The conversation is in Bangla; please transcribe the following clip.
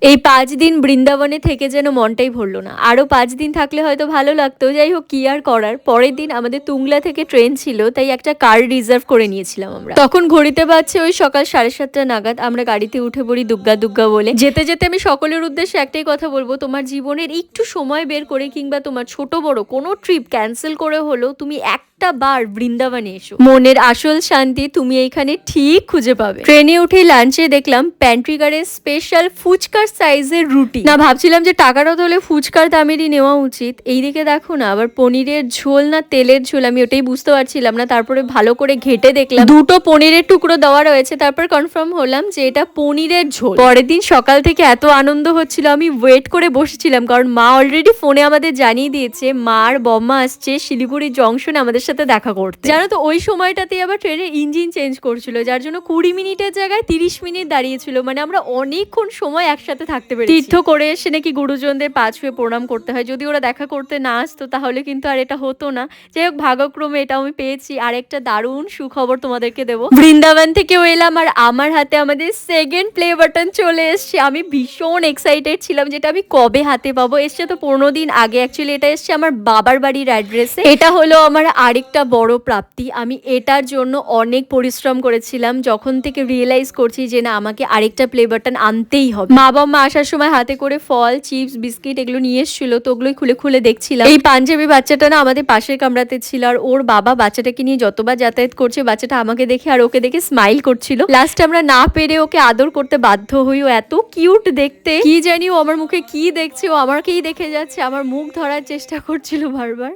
এই ৫ দিন বৃন্দাবনে থেকে যেন মনটাই ভরল না। আরো ৫ দিন থাকলে হয়তো ভালো লাগতো। যাই হোক কি আর করার। পরের দিন আমাদের তুংলা থেকে ট্রেন ছিল, তাই একটা কার রিজার্ভ করে নিয়েছিলাম আমরা। তখন ঘড়িতে বাজছে ওই সকাল ৭:৩০ নাগাদ। আমরা গাড়িতে উঠে পড়ি দুগ্গা দুগ্গা বলে। যেতে যেতে আমি সকলের উদ্দেশ্যে একটাই কথা বলবো, তোমার জীবনের একটু সময় বের করে কিংবা তোমার ছোট বড় কোনো ট্রিপ ক্যান্সেল করে হলেও তুমি একটা বার বৃন্দাবনে এসো। মনের আসল শান্তি তুমি এইখানে ঠিক খুঁজে পাবে। ট্রেনে উঠে লাঞ্চে দেখলাম প্যান্ট্রিকারের স্পেশাল ফুচকার সাইজের রুটি। না ভাবছিলাম যে টাকাটা তাহলে ফুচকার দামেরই নেওয়া উচিত। এইদিকে দেখো না আবার পনিরের ঝোল না তেলের ঝোল, আমি ওটাই বুঝতে পারছিলাম না। তারপরে ভালো করে ঘেটে দেখলাম দুটো পনিরের টুকরো দেওয়া রয়েছে। তারপর কনফার্ম হলাম যে এটা পনিরের ঝোল। পরের দিন সকাল থেকে এত আনন্দ হচ্ছিল, আমি ওয়েট করে বসেছিলাম, কারণ মা অলরেডি ফোনে আমাদের জানিয়ে দিয়েছে মার বম্মা আসছে শিলিগুড়ি জংশনে আমাদের সাথে দেখা করতে। জানো তো ওই সময়টাতেই আবার ট্রেনের ইঞ্জিন চেঞ্জ করছিল, যার জন্য ২০ মিনিটের জায়গায় ৩০ মিনিট দাঁড়িয়েছিল। মানে আমরা অনেকক্ষণ সময় একসাথে থাকতে পেরেছি। তীর্থ করে এসে নাকি গুরুজনদের পা ছুঁয়ে প্রণাম করতে হয়। যদি ওরা দেখা করতে না আসতো তাহলে কিন্তু আর এটা হতো না। যাই হোক ভাগ্যক্রমে এটা আমি পেয়েছি। আর একটা দারুণ সুখবর তোমাদেরকে দেবো, বৃন্দাবন থেকেও এলাম আর আমার হাতে আমাদের সেকেন্ড প্লে বাটন চলে এসছে। আমি ভীষণ এক্সাইটেড ছিলাম যেটা আমি কবে হাতে পাবো। এসছে তো ১৫ দিন আগে। অ্যাকচুয়ালি এটা এসছে আমার বাবার বাড়ির অ্যাড্রেসে। এটা হলো আমার আরেকটা বড় প্রাপ্তি। আমি এটার জন্য অনেক পরিশ্রম করেছিলাম, যখন থেকে রিয়েলাইজ করছি যে না আমাকে আরেকটা প্লে বাটন আনতেই হবে। মা বাবা আসার সময় হাতে করে ফল চিপস বিস্কিট এগুলো নিয়ে এসেছিল, তো ওগুলোই খুলে খুলে দেখছিলাম। এই পাঞ্জাবি বাচ্চাটা না আমাদের পাশের কামরাতে ছিল, আর ওর বাবা বাচ্চাটাকে নিয়ে যতবার যাতায়াত করছে বাচ্চাটা আমাকে দেখে আর ওকে দেখে স্মাইল করছিল। লাস্টে আমরা না পেরে ওকে আদর করতে বাধ্য হই। ও এত কিউট দেখতে, কি জানি ও আমার মুখে কি দেখছে, ও আমাকেই দেখে যাচ্ছে, আমার মুখ ধরার চেষ্টা করছিল বারবার।